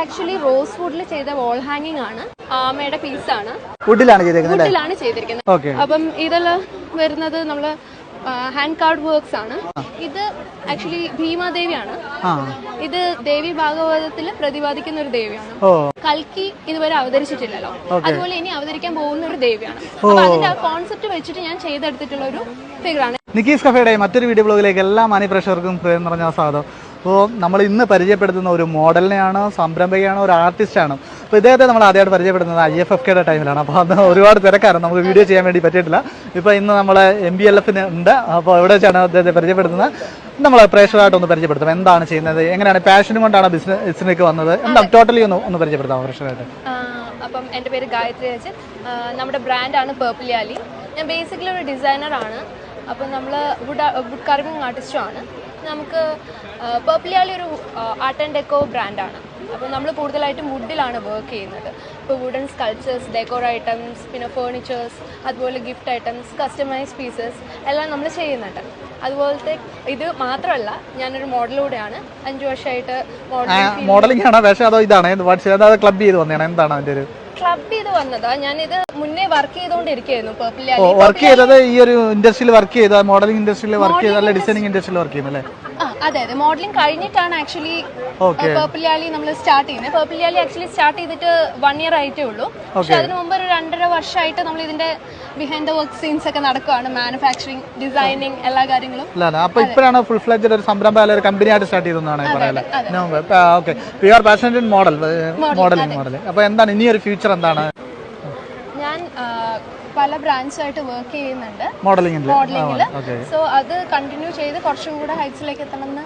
Actually rose വുഡിൽ ചെയ്ത വാൾ ഹാങ്ങിങ് ആണ്. ആമയുടെ പീസാണ്. വുഡിലാണ് ചെയ്തിരിക്കുന്നത്. അപ്പം ഇതെല്ലാം വരുന്നത് നമ്മള് ഹാൻഡ് കാർഡ് വർക്ക്സ് ആണ്. ഇത് ആക്ച്വലി ഭീമാദേവിയാണ്. ഇത് ദേവി ഭാഗവതത്തിൽ പ്രതിപാദിക്കുന്ന ഒരു ദേവിയാണ്. കൽക്കി ഇതുവരെ അവതരിച്ചിട്ടില്ലല്ലോ, അതുപോലെ ഇനി അവതരിക്കാൻ പോകുന്ന ഒരു ദേവിയാണ്. അപ്പൊ അതിന്റെ ആ കോൺസെപ്റ്റ് വെച്ചിട്ട് ഞാൻ ചെയ്തെടുത്തിട്ടുള്ള ഒരു ഫിഗറാണ്. നിക്കീസ് കഫേയുടെ മറ്റൊരു വീഡിയോ ബ്ലോഗിലേക്ക് എല്ലാ മാന്യ പ്രേക്ഷകർക്കും ഹൃദയം നിറഞ്ഞ സ്വാഗതം. അപ്പോൾ നമ്മൾ ഇന്ന് പരിചയപ്പെടുത്തുന്ന ഒരു മോഡലിനെയാണ്, സംരംഭകയാണ്, ഒരു ആർട്ടിസ്റ്റാണ്. അപ്പോൾ ഇദ്ദേഹത്തെ നമ്മൾ ആദ്യമായിട്ട് പരിചയപ്പെടുന്നത് IFFKയുടെ ടൈമിലാണ്. അപ്പോൾ അന്ന് ഒരുപാട് തിരക്കായിരുന്നു, നമുക്ക് വീഡിയോ ചെയ്യാൻ വേണ്ടി പറ്റിയിട്ടില്ല. ഇപ്പോൾ ഇന്ന് നമ്മൾ MBLF ഉണ്ട്. അപ്പോൾ എവിടെ വെച്ചാണ് അദ്ദേഹത്തെ പരിചയപ്പെടുത്തുന്നത്? നമ്മൾ പ്രേക്ഷകരായിട്ടൊന്ന് പരിചയപ്പെടുത്തും. എന്താണ് ചെയ്യുന്നത്, എങ്ങനെയാണ് പാഷനും കൊണ്ടാണ് ബിസിനസ്സിലേക്ക് വന്നത്, എന്താ ടോട്ടലി ഒന്ന് പരിചയപ്പെടുത്താം പ്രേക്ഷകരായിട്ട്. അപ്പം എൻ്റെ പേര് ഗായത്രി അച്ഛൻ. നമ്മുടെ ബ്രാൻഡാണ് പേർപ്പിളിയാലി. ഞാൻ ബേസിക്കലി ഒരു ഡിസൈനറാണ്. അപ്പം നമ്മൾ വുഡ് കാർവിംഗ് ആർട്ടിസ്റ്റുമാണ്. നമുക്ക് പേർപ്പിളിയാലി ഒരു ആർട്ട് ആൻഡ് ഡെക്കോ ബ്രാൻഡാണ്. അപ്പോൾ നമ്മൾ കൂടുതലായിട്ടും വുഡിലാണ് വർക്ക് ചെയ്യുന്നത്. ഇപ്പോൾ വുഡൻ സ്കൾപ്ചേഴ്സ്, ഡെക്കോർ ഐറ്റംസ്, പിന്നെ ഫേർണിച്ചേഴ്സ്, അതുപോലെ ഗിഫ്റ്റ് ഐറ്റംസ്, കസ്റ്റമൈസ് പീസസ് എല്ലാം നമ്മൾ ചെയ്യുന്നുണ്ട്. അതുപോലത്തെ ഇത് മാത്രമല്ല, ഞാനൊരു മോഡലൂടെയാണ്. 5 വർഷമായിട്ട് മോഡലിംഗ് ആണ്. പക്ഷേ അതോ ഇതാണ് ക്ലബ് ചെയ്ത് വന്നതാണ്, എന്താണ് അതിൻ്റെ ഒരു ക്ലബ് ചെയ്ത് വന്നതാ? ഞാനിത് മുന്നേ വർക്ക് ചെയ്തുകൊണ്ടിരിക്കുകയായിരുന്നു. വർക്ക് ചെയ്തത് ഈ ഒരു ഇൻഡസ്ട്രിയിൽ വർക്ക് ചെയ്ത മോഡലിംഗ് ഇൻഡസ്ട്രിയിൽ വർക്ക് ചെയ്ത, അല്ല ഡിസൈനിങ് ഇൻഡസ്ട്രിയിൽ വർക്ക് ചെയ്യുന്നല്ലേ? അതെ അതെ, മോഡലിംഗ് കഴിഞ്ഞിട്ടാണ് ആക്ച്വലി പേർപ്പിളിയാലി നമ്മൾ സ്റ്റാർട്ട് ചെയ്യുന്നത്. പേർപ്പിളിയാലി ആക്ച്വലി സ്റ്റാർട്ട് ചെയ്തിട്ട് 1 year ആയിട്ടേ ഉള്ളൂ. പക്ഷെ അതിന് മുമ്പ് ഒരു 2.5 വർഷമായിട്ട് നമ്മൾ ഇതിന്റെ ബിഹൈൻഡ് ദ വർക്ക് സീൻസ് ഒക്കെ നടക്കുകയാണ്. മാനുഫാക്ചറിങ്, ഡിസൈനിങ്, എല്ലാ കാര്യങ്ങളും. അപ്പൊ ഇപ്പോഴാണ് ഫുൾ ഫ്ലെഡ്ജ് ഒരു സംരംഭം, അല്ലെങ്കിൽ ഒരു കമ്പനി ആയിട്ട് സ്റ്റാർട്ട് ചെയ്തതാണ് പറയുന്നത്. Okay, we are passionate in modelling. അപ്പൊ എന്താണ് ഇനി ഒരു ഫ്യൂച്ചർ എന്താണ്? ഞാൻ പല ബ്രാൻഡ്സായിട്ട് വർക്ക് ചെയ്യുന്നുണ്ട് മോഡലിംഗില്. സോ അത് കണ്ടിന്യൂ ചെയ്ത് കുറച്ചും കൂടെ ഹൈറ്റ്സിലേക്ക് എത്തണമെന്ന്.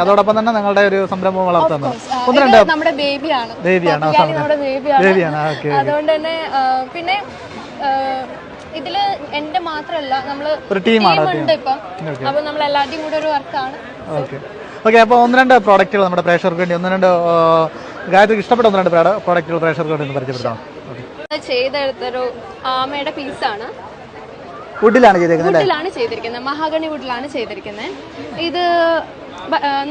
അതോടൊപ്പം തന്നെ നിങ്ങളുടെ ഒരു സംരംഭം വളർത്തുന്നത് നമ്മുടെ ബേബിയാണ്. നമ്മുടെ ബേബിയാണ്. അതുകൊണ്ട് തന്നെ പിന്നെ ഇതില് എന്റെ മാത്രമല്ല, നമ്മള് ടീമുണ്ട് ഇപ്പം. അപ്പൊ നമ്മൾ എല്ലാവരുടെയും കൂടെ ഒരു വർക്കാണ്. ഓക്കെ, അപ്പോൾ 1-2 പ്രോഡക്റ്റുകൾ നമ്മുടെ പ്രേക്ഷകർക്ക് വേണ്ടി, 1-2 ഗായത്രിക്ക് ഇഷ്ടപ്പെട്ട 1-2 പ്രോഡക്റ്റുകൾ പ്രേക്ഷകർക്ക് വേണ്ടി പരിചയപ്പെടുത്താം. ചെയ്തെടുത്തൊരു ആമയുടെ പീസാണ്. വുഡിലാണ് ചെയ്തിരിക്കുന്നത്. മഹാഗണി വുഡിലാണ് ചെയ്തിരിക്കുന്നത്. ഇത്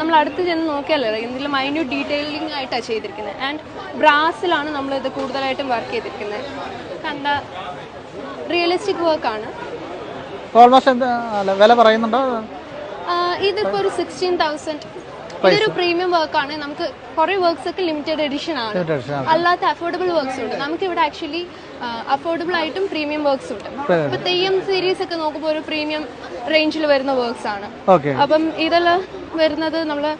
നമ്മൾ അടുത്ത് ചെന്ന് നോക്കിയാലോ, ഇതിൽ മൈന്യൂട്ട് ഡീറ്റെയിലിംഗ് ആയിട്ടാണ് ചെയ്തിരിക്കുന്നത്. ആൻഡ് ബ്രാസിലാണ് നമ്മൾ ഇത് കൂടുതലായിട്ടും വർക്ക് ചെയ്തിരിക്കുന്നത്. കണ്ട റിയലിസ്റ്റിക് വർക്കാണ്. വില പറയുന്നുണ്ടോ? ഇതിപ്പോ ഒരു 16,000. ഇതൊരു പ്രീമിയം വർക്കാണ്. നമുക്ക് കുറെ വർക്ക്സ് ഒക്കെ ലിമിറ്റഡ് എഡിഷൻ ആണ്. അല്ലാത്ത അഫോർഡബിൾ വർക്ക്സ് ഉണ്ട്. നമുക്ക് ഇവിടെ ആക്ച്വലി അഫോർഡബിൾ ആയിട്ടും പ്രീമിയം വർക്ക്സ് ഉണ്ട്. ഇപ്പൊ തെയ്യം സീരീസ് ഒക്കെ നോക്കുമ്പോൾ ഒരു പ്രീമിയം റേഞ്ചിൽ വരുന്ന വർക്ക്സ് ആണ്. അപ്പം ഇതെല്ലാം വരുന്നത് നമ്മള്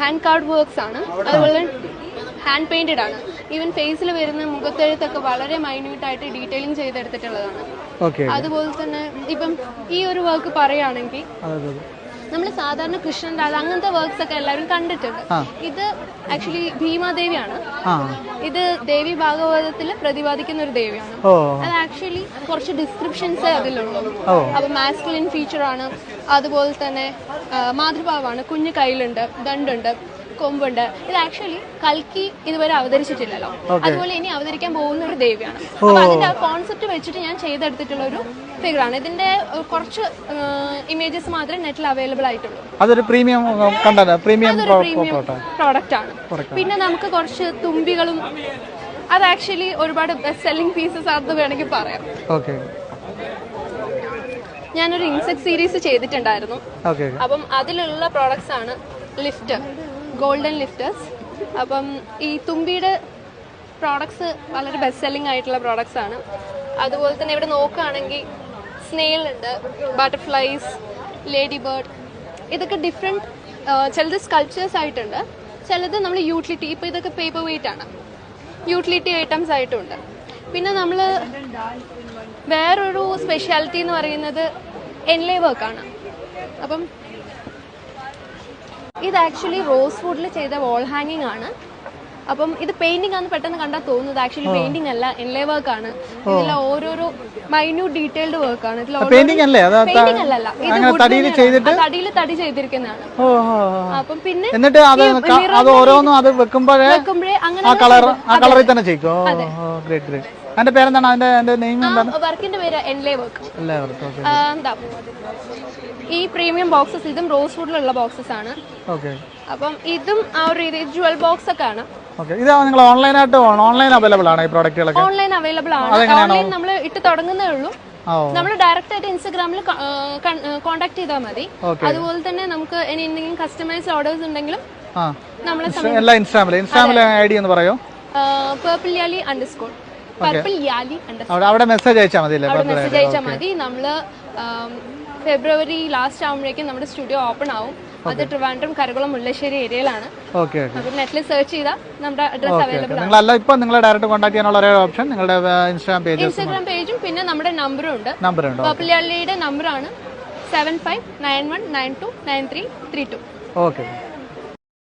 ഹാൻഡ് കാർഡ് വർക്ക്സ് ആണ്. അതുപോലെ ഹാൻഡ് പെയിന്റഡ് ആണ്. ഈവൻ ഫേസിൽ വരുന്ന മുഖത്തെഴുത്തൊക്കെ വളരെ മൈന്യൂട്ട് ആയിട്ട് ഡീറ്റെയിലിംഗ് ചെയ്തെടുത്തിട്ടുള്ളതാണ്. അതുപോലെ തന്നെ ഇപ്പം ഈ ഒരു വർക്ക് പറയുകയാണെങ്കിൽ, നമ്മൾ സാധാരണ കൃഷ്ണൻ രാധ അങ്ങനത്തെ വർക്ക്സ് ഒക്കെ എല്ലാവരും കണ്ടിട്ടുണ്ട്. ഇത് ആക്ച്വലി ഭീമാദേവിയാണ്. ഇത് ദേവി ഭാഗവതത്തിൽ പ്രതിപാദിക്കുന്ന ഒരു ദേവിയാണ്. അത് ആക്ച്വലി കുറച്ച് ഡിസ്ക്രിപ്ഷൻസ് അതിലുള്ളൂ. അപ്പൊ മാസ്കുലിൻ ഫീച്ചർ ആണ്. അതുപോലെ തന്നെ മാതൃഭാവമാണ്. കുഞ്ഞു കയ്യിലുണ്ട്, ദണ്ടുണ്ട്, കൊമ്പുണ്ട്. ഇത് ആക്ച്വലി കൽക്കി ഇതുവരെ അവതരിച്ചിട്ടില്ലല്ലോ, അതുപോലെ ഇനി അവതരിക്കാൻ പോകുന്ന ഒരു ദേവിയാണ്. അപ്പൊ അതിന്റെ ആ കോൺസെപ്റ്റ് വെച്ചിട്ട് ഞാൻ ചെയ്തെടുത്തിട്ടുള്ള ഒരു ഫിഗറാണ്. ഇതിന്റെ കുറച്ച് ഇമേജസ് മാത്രമേ നെറ്റിൽ അവൈലബിൾ ആയിട്ടുള്ളൂ. അതൊരു പ്രീമിയം പ്രോഡക്റ്റ് ആണ്. പിന്നെ നമുക്ക് കുറച്ച് തുമ്പികളും, അത് ആക്ച്വലി ഒരുപാട് ബെസ്റ്റ് സെല്ലിംഗ് പീസസ് ആണെന്ന് വേണമെങ്കിൽ പറയാം. ഞാനൊരു ഇൻസെക്ട് സീരീസ് ചെയ്തിട്ടുണ്ടായിരുന്നു. അപ്പം അതിലുള്ള പ്രോഡക്ട്സ് ആണ് ലിഫ്റ്റ്, ഗോൾഡൻ ലിഫ്റ്റേഴ്സ്. അപ്പം ഈ തുമ്പിയുടെ പ്രോഡക്ട്സ് വളരെ ബെസ്റ്റ് സെല്ലിംഗ് ആയിട്ടുള്ള പ്രോഡക്ട്സ് ആണ്. അതുപോലെ തന്നെ ഇവിടെ നോക്കുകയാണെങ്കിൽ സ്നെയിൽ ഉണ്ട്, ബട്ടർഫ്ലൈസ്, ലേഡി ബേർഡ്. ഇതൊക്കെ ഡിഫറെൻറ്റ്. ചിലത് സ്കൾപ്ചേഴ്സ് ആയിട്ടുണ്ട്, ചിലത് നമ്മൾ യൂട്ടിലിറ്റി. ഇപ്പോൾ ഇതൊക്കെ പേപ്പർ വെയിറ്റ് ആണ്, യൂട്ടിലിറ്റി ഐറ്റംസ് ആയിട്ടുണ്ട്. പിന്നെ നമ്മൾ വേറൊരു സ്പെഷ്യാലിറ്റി എന്ന് പറയുന്നത് എൻലേ വർക്കാണ്. അപ്പം ഇത് ആക്ച്വലി റോസ് വുഡിൽ ചെയ്ത വാൾ ഹാങ്ങിങ് ആണ്. അപ്പം ഇത് പെയിന്റിംഗ് ആണെന്ന് പെട്ടെന്ന് കണ്ടാൽ തോന്നുന്നത് ആക്ച്വലി പെയിന്റിംഗ് അല്ല, എൻലേ വർക്ക് ആണ്. ഇതിൽ ഓരോരോ മൈന്യൂട്ട് ഡീറ്റെയിൽഡ് വർക്ക് ആണ്. പെയിന്റിംഗ് അല്ലല്ല, ഇത് തടി ചെയ്തിരിക്കുന്നതാണ്. അപ്പം പിന്നെ വെക്കുമ്പോഴേ അങ്ങനെ വർക്കിന്റെ പേര് എൻലേ വർക്ക്. ഈ പ്രീമിയം ബോക്സസ്, ഇതും റോസ് വുഡിലുള്ള ബോക്സസ് ആണ്. അപ്പം ഇതും ആ ഒരു രീതി ജുവൽ ബോക്സ് ഒക്കെ ആണ്. ഓക്കെ. ഇത് നിങ്ങൾ ഓൺലൈൻ അവൈലബിൾ ആണ് ഈ പ്രോഡക്റ്റുകളൊക്കെ? ഓൺലൈൻ അവൈലബിൾ ആണ്. ഓൺലൈൻ നമ്മൾ ഇട്ട് തുടങ്ങുന്നേ ഉള്ളൂ. നമ്മൾ ഡയറക്റ്റ് ആയിട്ട് ഇൻസ്റ്റാഗ്രാമിൽ കോൺടാക്ട് ചെയ്താൽ മതി. അതുപോലെ തന്നെ നമുക്ക് ഇനി എന്തെങ്കിലും കസ്റ്റമൈസ്ഡ് ഓർഡേഴ്സ് ഉണ്ടെങ്കിലും എല്ലാ ഇൻസ്റ്റാഗ്രാമിൽ ഐഡി എന്ന് പറയോ? purpleYali_. അവിടെ മെസ്സേജ് അയച്ചാൽ മതി. മെസ്സേജ് അയച്ചാൽ മതി. നമ്മള് ഫെബ്രുവരി ലാസ്റ്റ് ആകുമ്പോഴേക്കും നമ്മുടെ സ്റ്റുഡിയോ ഓപ്പൺ ആവും. അത് ട്രിവാൻഡ്രം, കരകുളം, മുല്ലശ്ശേരി ഏരിയയിലാണ്. നെറ്റിൽ സെർച്ച് ചെയ്താൽ നമ്മുടെ അഡ്രസ് അവൈലബിൾ ആണ്. ഇപ്പൊ നിങ്ങളെ ഡയറക്റ്റ് കോൺടാക്ട് ചെയ്യാനുള്ള ഒരേ ഓപ്ഷൻ നിങ്ങളുടെ ഇൻസ്റ്റാഗ്രാം പേജും പിന്നെ നമ്മുടെ നമ്പറും ഉണ്ട്. പർപ്പിൾ യാലിയുടെ നമ്പറാണ് 7591929332. ഓക്കെ.